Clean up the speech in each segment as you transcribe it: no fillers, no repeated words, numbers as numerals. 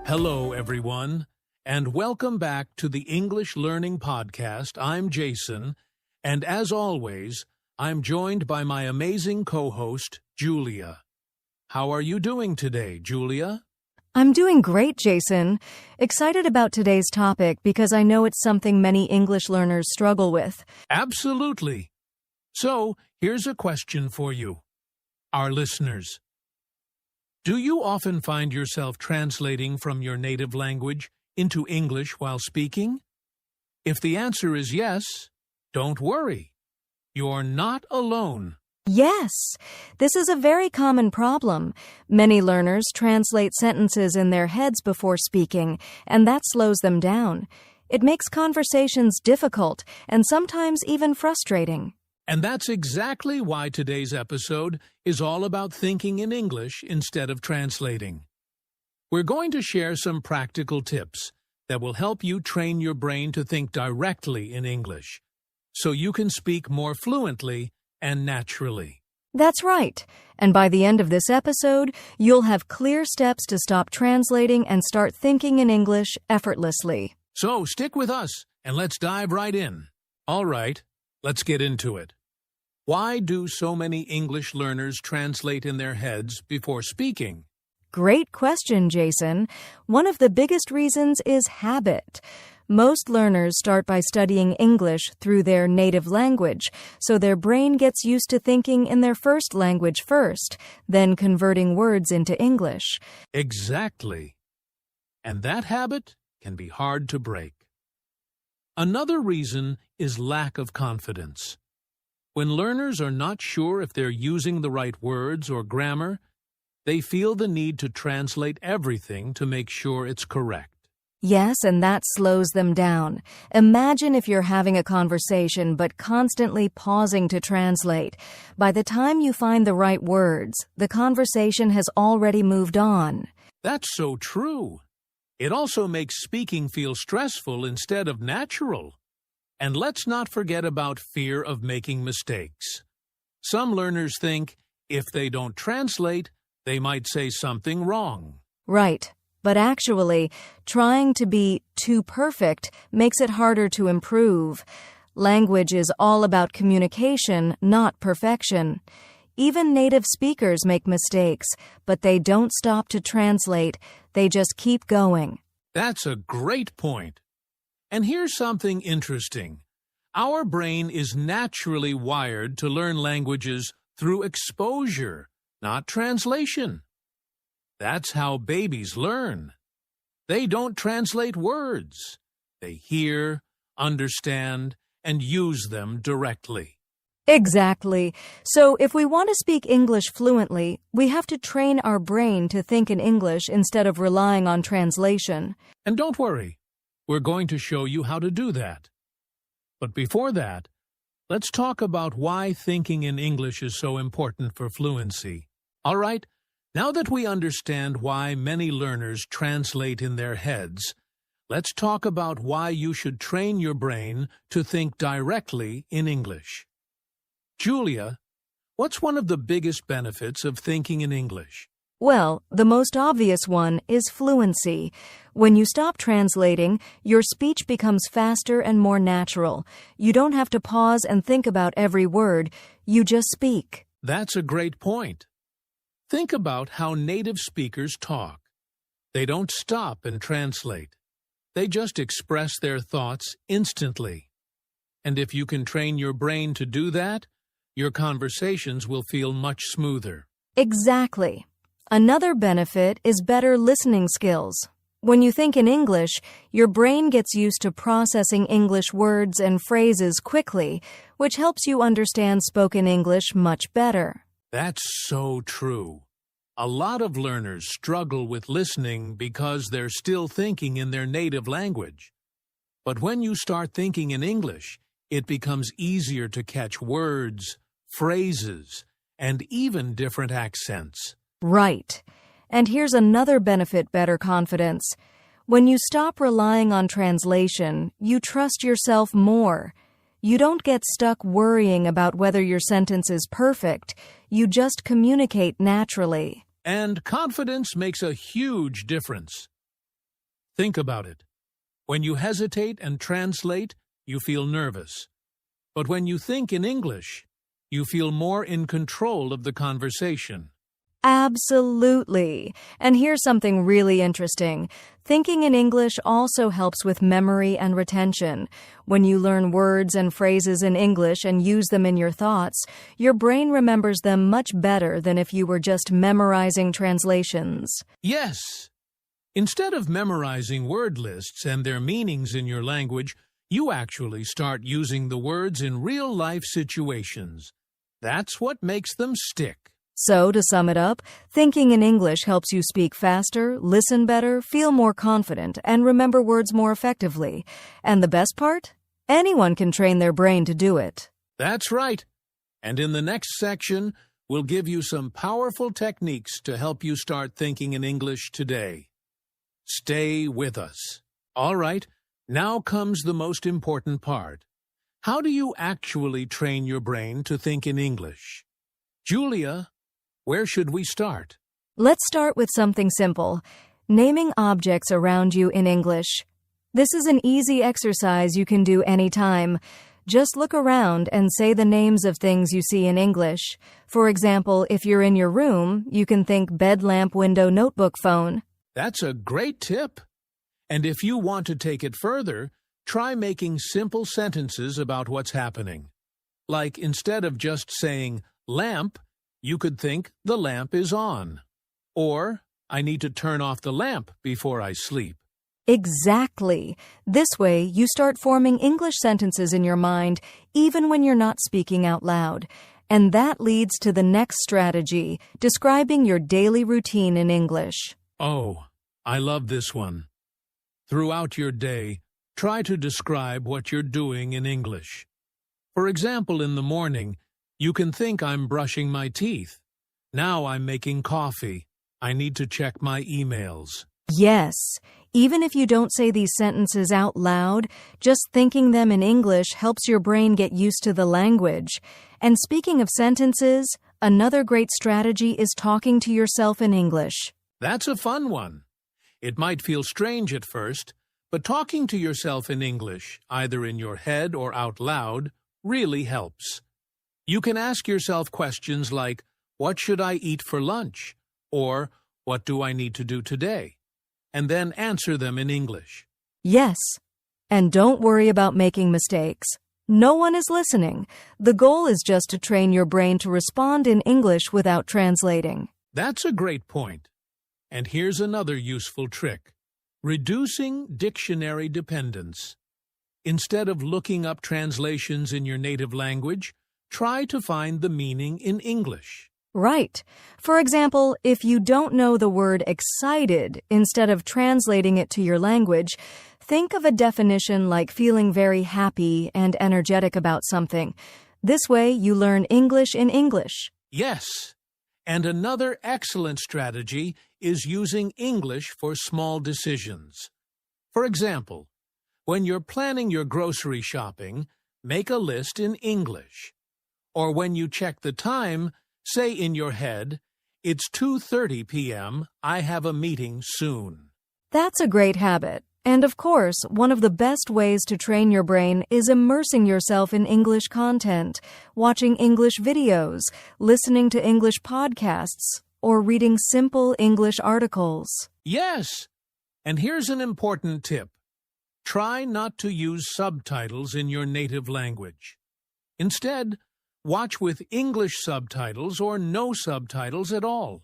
Hello, everyone, and welcome back to the English Learning Podcast. I'm Jason, and as always, I'm joined by my amazing co-host, Julia. How are you doing today, Julia? I'm doing great, Jason. Excited about today's topic because I know it's something many English learners struggle with. Absolutely. So, here's a question for you, our listeners. Do you often find yourself translating from your native language into English while speaking? If the answer is yes, don't worry. You're not alone. Yes, this is a very common problem. Many learners translate sentences in their heads before speaking, and that slows them down. It makes conversations difficult and sometimes even frustrating. And that's exactly why today's episode is all about thinking in English instead of translating. We're going to share some practical tips that will help you train your brain to think directly in English, so you can speak more fluently and naturally. That's right. And by the end of this episode, you'll have clear steps to stop translating and start thinking in English effortlessly. So stick with us and let's dive right in. All right, let's get into it. Why do so many English learners translate in their heads before speaking? Great question, Jason. One of the biggest reasons is habit. Most learners start by studying English through their native language, so their brain gets used to thinking in their first language first, then converting words into English. Exactly. And that habit can be hard to break. Another reason is lack of confidence. When learners are not sure if they're using the right words or grammar, they feel the need to translate everything to make sure it's correct. Yes, and that slows them down. Imagine if you're having a conversation but constantly pausing to translate. By the time you find the right words, the conversation has already moved on. That's so true. It also makes speaking feel stressful instead of natural. And let's not forget about fear of making mistakes. Some learners think if they don't translate, they might say something wrong. Right. But actually, trying to be too perfect makes it harder to improve. Language is all about communication, not perfection. Even native speakers make mistakes, but they don't stop to translate. They just keep going. That's a great point. And here's something interesting. Our brain is naturally wired to learn languages through exposure, not translation. That's how babies learn. They don't translate words. They hear, understand, and use them directly. Exactly. So if we want to speak English fluently, we have to train our brain to think in English instead of relying on translation. And don't worry, we're going to show you how to do that. But before that, let's talk about why thinking in English is so important for fluency. All right? Now that we understand why many learners translate in their heads, let's talk about why you should train your brain to think directly in English. Julia, what's one of the biggest benefits of thinking in English? Well, the most obvious one is fluency. When you stop translating, your speech becomes faster and more natural. You don't have to pause and think about every word. You just speak. That's a great point. Think about how native speakers talk. They don't stop and translate. They just express their thoughts instantly. And if you can train your brain to do that, your conversations will feel much smoother. Exactly. Another benefit is better listening skills. When you think in English, your brain gets used to processing English words and phrases quickly, which helps you understand spoken English much better. That's so true. A lot of learners struggle with listening because they're still thinking in their native language. But when you start thinking in English, it becomes easier to catch words, phrases, and even different accents. Right. And here's another benefit: better confidence. When you stop relying on translation, you trust yourself more. You don't get stuck worrying about whether your sentence is perfect. You just communicate naturally. And confidence makes a huge difference. Think about it. When you hesitate and translate, you feel nervous. But when you think in English, you feel more in control of the conversation. Absolutely. And here's something really interesting. Thinking in English also helps with memory and retention. When you learn words and phrases in English and use them in your thoughts, your brain remembers them much better than if you were just memorizing translations. Yes! Instead of memorizing word lists and their meanings in your language, you actually start using the words in real-life situations. That's what makes them stick. So, to sum it up, thinking in English helps you speak faster, listen better, feel more confident, and remember words more effectively. And the best part? Anyone can train their brain to do it. That's right. And in the next section, we'll give you some powerful techniques to help you start thinking in English today. Stay with us. All right, now comes the most important part. How do you actually train your brain to think in English? Julia, where should we start? Let's start with something simple. Naming objects around you in English. This is an easy exercise you can do anytime. Just look around and say the names of things you see in English. For example, if you're in your room, you can think bed, lamp, window, notebook, phone. That's a great tip. And if you want to take it further, try making simple sentences about what's happening. Like instead of just saying lamp, you could think the lamp is on. Or I need to turn off the lamp before I sleep. Exactly. This way, you start forming English sentences in your mind even when you're not speaking out loud. And that leads to the next strategy, describing your daily routine in English. Oh, I love this one. Throughout your day, try to describe what you're doing in English. For example, in the morning, you can think I'm brushing my teeth. Now I'm making coffee. I need to check my emails. Yes, even if you don't say these sentences out loud, just thinking them in English helps your brain get used to the language. And speaking of sentences, another great strategy is talking to yourself in English. That's a fun one. It might feel strange at first, but talking to yourself in English, either in your head or out loud, really helps. You can ask yourself questions like, what should I eat for lunch? Or, what do I need to do today? And then answer them in English. Yes, and don't worry about making mistakes. No one is listening. The goal is just to train your brain to respond in English without translating. That's a great point. And here's another useful trick. Reducing dictionary dependence. Instead of looking up translations in your native language, try to find the meaning in English. Right. For example, if you don't know the word excited, instead of translating it to your language, think of a definition like feeling very happy and energetic about something. This way, you learn English in English. Yes. And another excellent strategy is using English for small decisions. For example, when you're planning your grocery shopping, make a list in English. Or when you check the time, say in your head, it's 2:30 p.m., I have a meeting soon. That's a great habit. And of course, one of the best ways to train your brain is immersing yourself in English content, watching English videos, listening to English podcasts, or reading simple English articles. Yes! And here's an important tip. Try not to use subtitles in your native language. Instead, watch with English subtitles or no subtitles at all.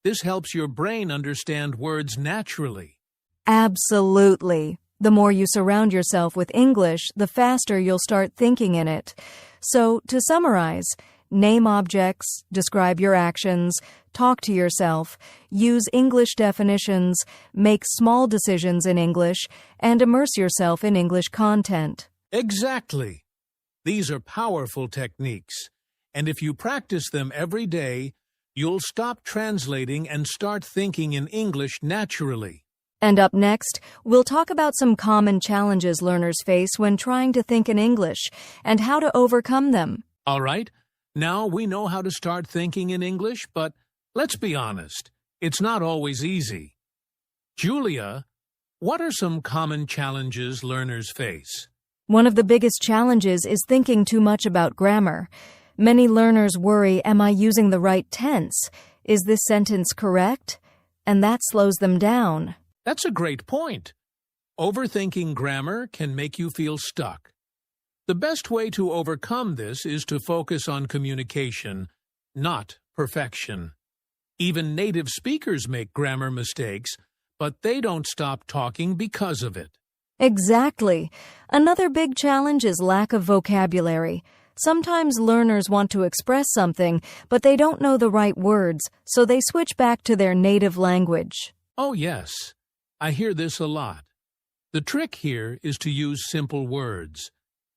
This helps your brain understand words naturally. Absolutely. The more you surround yourself with English, the faster you'll start thinking in it. So, to summarize, name objects, describe your actions, talk to yourself, use English definitions, make small decisions in English, and immerse yourself in English content. Exactly. These are powerful techniques, and if you practice them every day, you'll stop translating and start thinking in English naturally. And up next, we'll talk about some common challenges learners face when trying to think in English and how to overcome them. All right, now we know how to start thinking in English, but let's be honest, it's not always easy. Julia, What are some common challenges learners face? One of the biggest challenges is thinking too much about grammar. Many learners worry, am I using the right tense? Is this sentence correct? And that slows them down. That's a great point. Overthinking grammar can make you feel stuck. The best way to overcome this is to focus on communication, not perfection. Even native speakers make grammar mistakes, but they don't stop talking because of it. Exactly. Another big challenge is lack of vocabulary. Sometimes learners want to express something, but they don't know the right words, so they switch back to their native language. Oh yes, I hear this a lot. The trick here is to use simple words.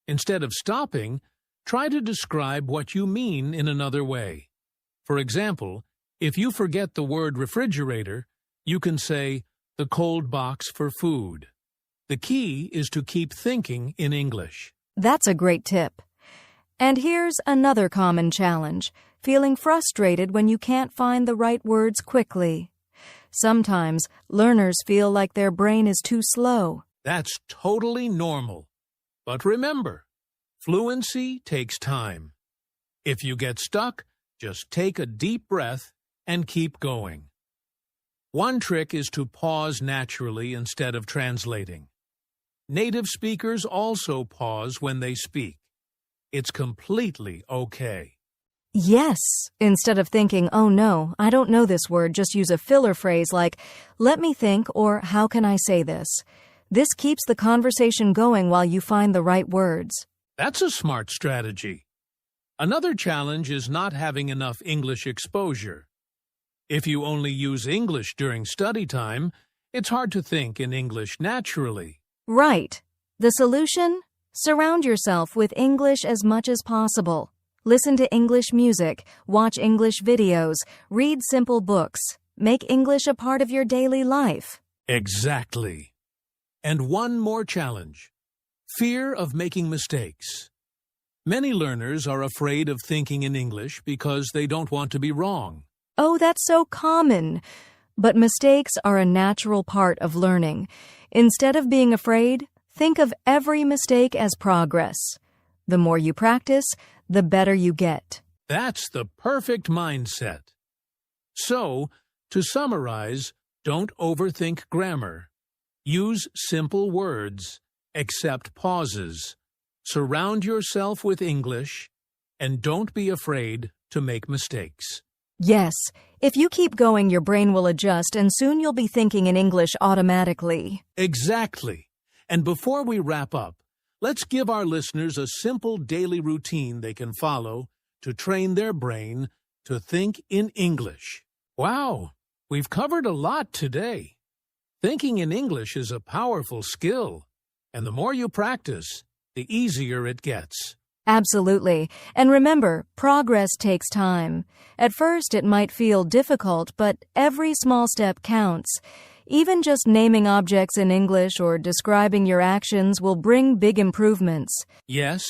Instead of stopping, try to describe what you mean in another way. For example, if you forget the word refrigerator, you can say, the cold box for food. The key is to keep thinking in English. That's a great tip. And here's another common challenge, feeling frustrated when you can't find the right words quickly. Sometimes learners feel like their brain is too slow. That's totally normal. But remember, fluency takes time. If you get stuck, just take a deep breath and keep going. One trick is to pause naturally instead of translating. Native speakers also pause when they speak. It's completely okay. Yes. Instead of thinking, oh no, I don't know this word, just use a filler phrase like, let me think, or how can I say this? This keeps the conversation going while you find the right words. That's a smart strategy. Another challenge is not having enough English exposure. If you only use English during study time, it's hard to think in English naturally. Right. The solution? Surround yourself with English as much as possible. Listen to English music, watch English videos, read simple books. Make English a part of your daily life. Exactly. And one more challenge: fear of making mistakes. Many learners are afraid of thinking in English because they don't want to be wrong. Oh, that's so common. But mistakes are a natural part of learning. Instead of being afraid, think of every mistake as progress. The more you practice, the better you get. That's the perfect mindset. So, to summarize, don't overthink grammar. Use simple words, accept pauses, surround yourself with English, and don't be afraid to make mistakes. Yes, if you keep going, your brain will adjust and soon you'll be thinking in English automatically. Exactly. And before we wrap up, let's give our listeners a simple daily routine they can follow to train their brain to think in English. Wow, we've covered a lot today. Thinking in English is a powerful skill, and the more you practice, the easier it gets. Absolutely. And remember, progress takes time. At first, it might feel difficult, but every small step counts. Even just naming objects in English or describing your actions will bring big improvements. Yes,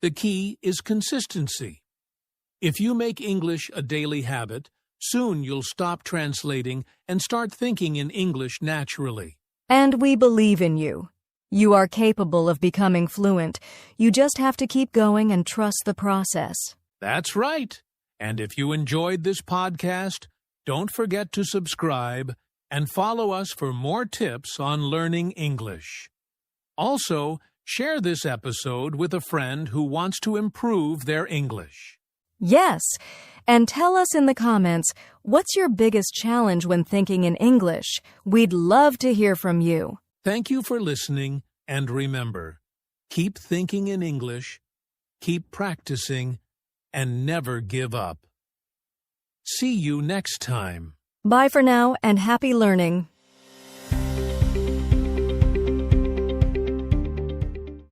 the key is consistency. If you make English a daily habit, soon you'll stop translating and start thinking in English naturally. And we believe in you. You are capable of becoming fluent. You just have to keep going and trust the process. That's right. And if you enjoyed this podcast, don't forget to subscribe and follow us for more tips on learning English. Also, share this episode with a friend who wants to improve their English. Yes, and tell us in the comments, what's your biggest challenge when thinking in English? We'd love to hear from you. Thank you for listening, and remember, keep thinking in English, keep practicing, and never give up. See you next time. Bye for now and happy learning.